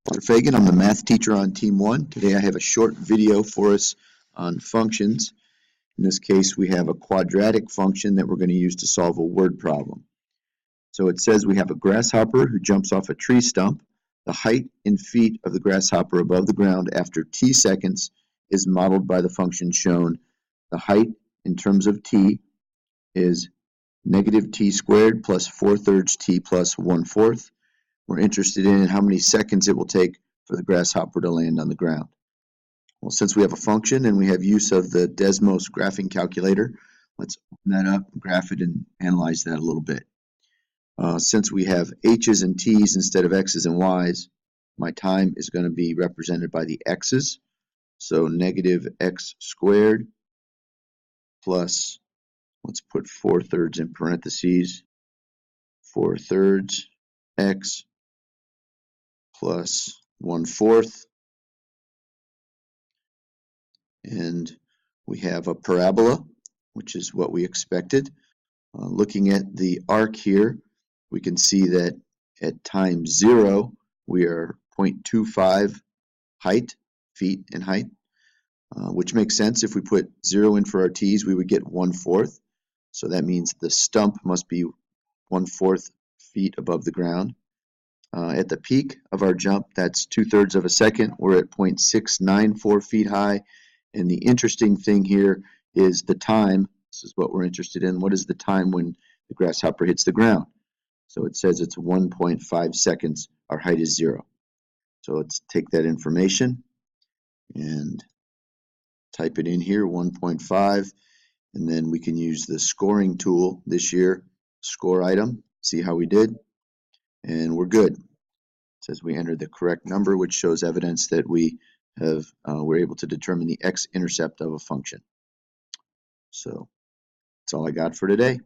Dr. Fagan, I'm the math teacher on Team 1. Today I have a short video for us on functions. In this case, we have a quadratic function that we're going to use to solve a word problem. So it says we have a grasshopper who jumps off a tree stump. The height in feet of the grasshopper above the ground after t seconds is modeled by the function shown. The height in terms of t is negative t squared plus 4/3 t plus 1/4. We're interested in how many seconds it will take for the grasshopper to land on the ground. Well, since we have a function and we have use of the Desmos graphing calculator, let's open that up, graph it, and analyze that a little bit. Since we have h's and t's instead of x's and y's, my time is going to be represented by the x's. So negative x squared plus, let's put 4/3 in parentheses, 4/3 x plus 1/4, and we have a parabola, which is what we expected. Looking at the arc here, we can see that at time 0 we are 0.25 feet in height, which makes sense. If we put 0 in for our t's, we would get 1/4, so that means the stump must be 1/4 feet above the ground. At the peak of our jump, that's 2/3 of a second, we're at 0.694 feet high. And the interesting thing here is the time. This is what we're interested in. What is the time when the grasshopper hits the ground? So it says it's 1.5 seconds. Our height is 0. So let's take that information and type it in here, 1.5. And then we can use the scoring tool this year, score item, see how we did. And we're good. It says we entered the correct number, which shows evidence that we're able to determine the x-intercept of a function. So that's all I got for today.